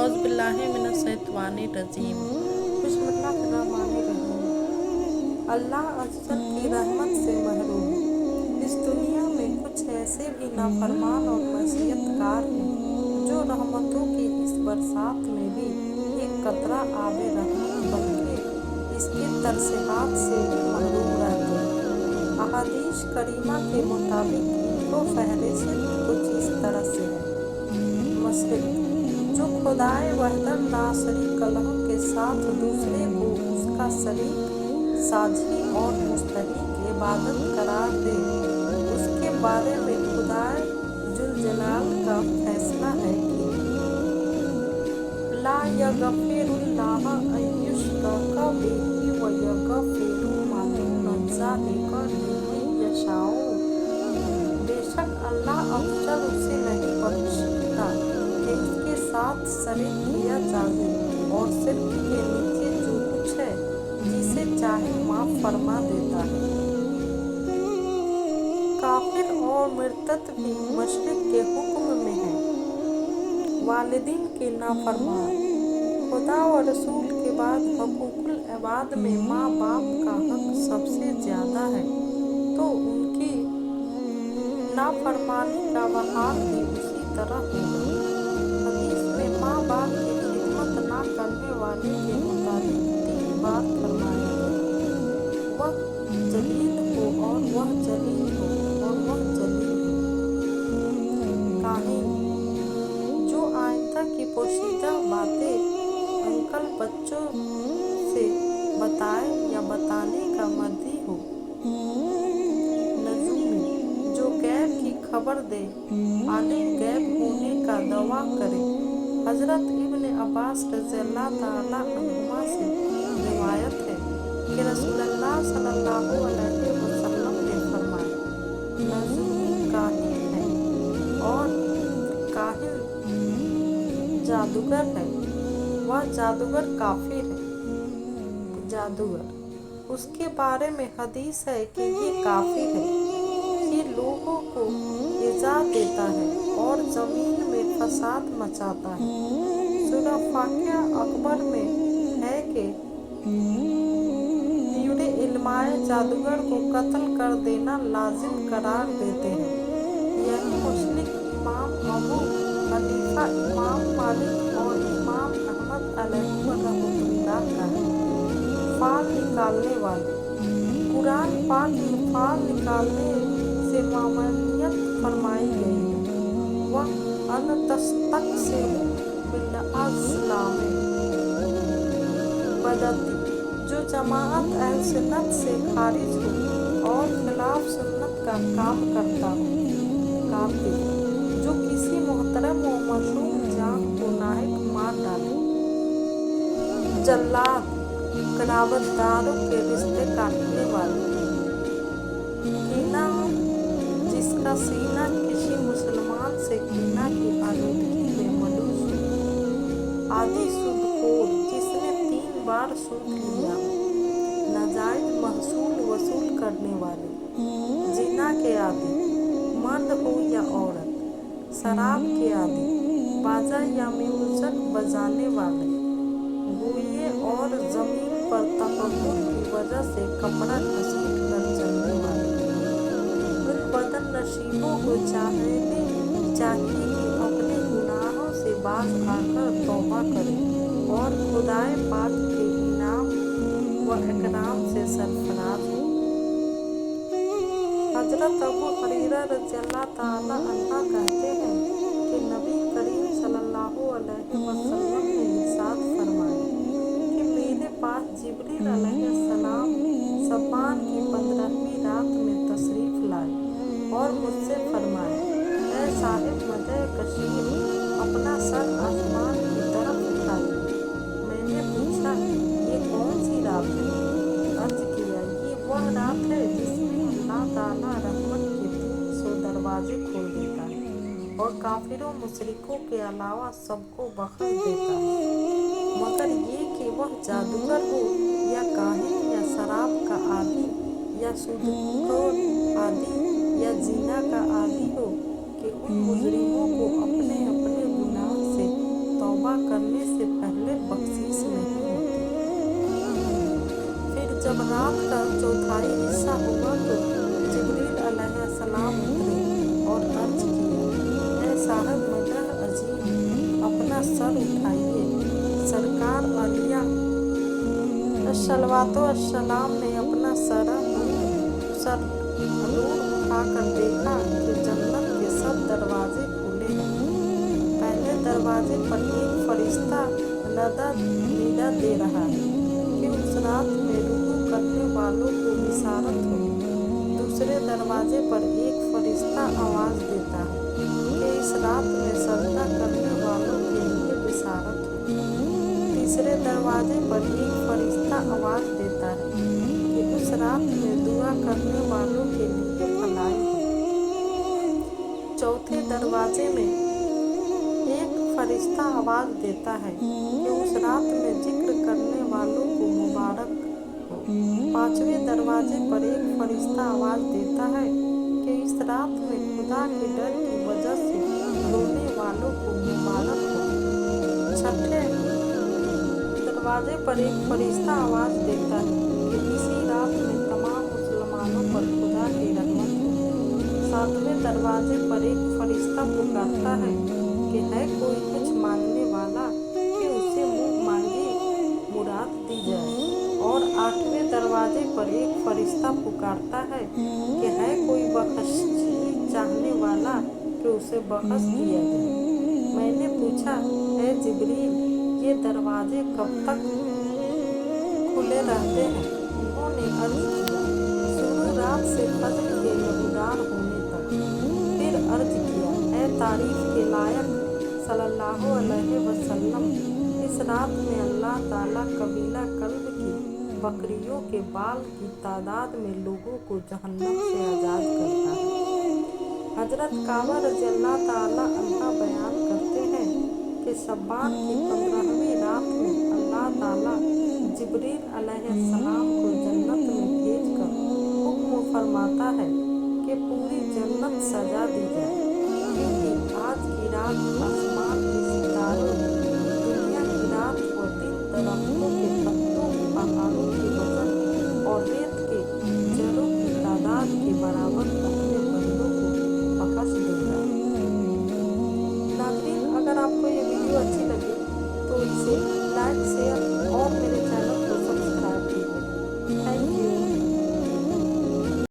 औज़ुबिल्लाहिमिनश्शैतानिर्रजीम। बिस्मिल्लाहिर्रहमानिर्रहीम। अल्लाह अज़्ज़ल की रहमत से महरूम। इस दुनिया में कुछ ऐसे भी नाफरमान और मसीयतकार हैं जो रहमतों की इस बरसात में भी एक कतरा आबे रहमत बल्कि इसके तरसेहात से भी महरूम रहते हैं। अहादीस करीमा के मुताबिक इनको फहरिस्त कुछ इस तरह से है। मुशरिक जो खुदाए वहदह ला शरीक लहू के साथ दूसरे को उसका शरीक साझी और मुस्तहिक इबादत करार दे, उसके बारे में खुदाए जुल जलाल का फैसला है कि ला यगफिरुल्लाह अन युश्रक बिही व यगफिरु मा दून ज़ालिका लिमन यशाओ। बेशक अल्लाह अफजल उसे नहीं बख्शता कि उसके साथ शरीक किया जाए और शिर्क के नीचे जो कुछ है जिसे चाहे माफ फरमा देता है। काफिर और मुर्तद भी मुशरिक के हुक्म में है। वालिदीन के नाफरमान। खुदा व रसूल के बाद हकूकुल इबाद में माँ बाप का हक सबसे ज्यादा है, तो उनकी नाफरमानी का हाल भी उसी तरह होगा। हदीस में माँ बाप की खिदमत ना करने वाले के मुताबिक 3 बात फरमाया गया। वह जलील हो और वह जलील हो और वह जलील हो। काहिन जो आइंदा की पोशीदा बातें अंकल बच्चों से बताए या बताने का मर्दी हो। नजूमी जो गैब की खबर दे, आलिम गैब होने का दावा करे। हजरत इब्न अब्बास रज़ियल्लाहु ताला अन्हुमा से रिवायत है कि रसूलुल्लाह सल्लल्लाहु अलैहि वसल्लम ने फरमाया, नजूमी काहिन है और काहिन जादूगर है, वह जादूगर काफिर है। जादूगर उसके बारे में हदीस है कि ये काफिर है, ये लोगों को इज़ा देता है और जमीन में फसाद मचाता है। सूरह फातिहा अकबर में है कि कीड़े इल्माए जादूगर को कत्ल कर देना लाजिम करार देते हैं। यही मुस्लिम इमाम अबू हनीफा, इमाम मालिक और इमाम अहमद अलैहिर्रहमतुल्लाह का है। फाल निकालने वाले। कुरान पाक में फाल निकालने से मामूलियत फरमाई गई है। वह अन तस्तक़सिमु बिल-अज़लाम बदती जो जमाअत अहल सुन्नत से खारिज हो और खिलाफ सुन्नत का काम करता हो। कातिल जो किसी मोहतरम व मासूम जान को नाहक मार डाले। जल्लाद करावतदारों के रिश्ते काटने वाले। कीना जिसका सीना किसी मुसलमान से कीना की आलूदगी में मलूस हो। आदि सूदखोर जिसने 3 बार सूद लिया। नाजायज महसूल वसूल करने वाले। जिना के आदि मर्द हो या औरत। शराब के आदि बाजा या म्यूजिक बजाने वाले। गोये और जमीन पर तकब्बुर की वजह से कपड़ा घसीट कर चलने वाले। उन बदन नशीबों को चाहिए कि अपने गुनाहों से बाज आकर तौबा करें और खुदाए पाक के इनाम व इकराम से सरफराज हो। हजरत अबू हुरैरा रज़ियल्लाहु ताला अन्हु कहते हैं कि नबी करीम सल्लल्लाहु अलैहि वसल्लम ने इरशाद फरमाया कि मेरे पास जिब्रील अलैहिस्सलाम शअबान की 15वीं रात में तशरीफ लाए और मुझसे फरमाया, ऐ साहिब मदह कशीर, अपना सर आसमान की तरफ उठाइए। मैंने पूछा, ये कौन सी रात है? अर्ज किया, ये वह रात है जिसमें अल्लाह ताला रहमत के 300 दरवाजे खोल देता है और काफिरों मुशरिकों के अलावा सबको बख्श देता है, मगर ये कि वह जादूगर हो या काहिन या शराब का आदी या सूदखोर आदी या जीना का आदी हो कि उन मुजरिमों को अपने अपने गुनाह से तौबा करने जब रात का चौथाई हिस्सा हुआ तो जिब्रील अलैहिस्सलाम उतरे और अर्ज किया, ऐ साहब मदह अजीम, अपना सर उठाइए। सरकार आलिया सल्लल्लाहु ने अपना सर नूर उठाकर देखा कि जन्नत के सब दरवाजे खुले हैं। पहले दरवाजे पर एक फरिश्ता निदा दे रहा है कि उस रात में रुकू करने वालों को बिशारत हो। दूसरे दरवाजे पर एक फरिश्ता आवाज़ देता है कि इस रात में सजदा करने वालों के लिए बिशारत हो। तीसरे दरवाजे पर एक फरिश्ता आवाज़ देता है कि उस रात में दुआ करने वालों के लिए भलाई हो। चौथे दरवाजे में एक फरिश्ता आवाज़ देता है कि उस रात में जिक्र करने वालों को मुबारक हो। पांचवें दरवाजे पर एक फरिश्ता आवाज़ देता है कि इस रात में खुदा के डर की वजह से रोने वालों को मुबारक हो। छठे दरवाजे पर एक फरिश्ता आवाज़ देता है कि इसी रात में तमाम मुसलमानों पर खुदा की रहमत हो। सातवें दरवाजे पर एक फरिश्ता पुकारता है कि है कोई कुछ मांगने वाला कि उसे मुँह मांगी मुराद दी जाए। और आठवें दरवाजे पर एक फरिश्ता पुकारता है कि है कोई बख्शिश चाहने वाला कि उसे बख्श दिया जाए। मैंने पूछा, ऐ जिब्रील, ये दरवाजे कब तक खुले रहते हैं? उन्होंने अर्ज किया, शुरू रात से फज्र के नबूदार होने तक। फिर अर्ज किया, ऐ तारीफ के लायक सल्लल्लाहु अलैहि वसल्लम, इस रात में अल्लाह ताला कबीला कल्ब की बकरियों के बाल की तादाद में लोगों को जहन्नम से आज़ाद करता है। हजरत काबा रज़ियल्लाहु ताला अन्हा बयान करते हैं कि शब्बान की 15वीं रात में अल्लाह ताला जिब्रील अलैहिस्सलाम को जन्नत में भेजकर हुक्म फरमाता है कि पूरी जन्नत सजा दी जाए, क्योंकि आज की रात आसमान के सितारों, दुनिया की रात व दिन तरफ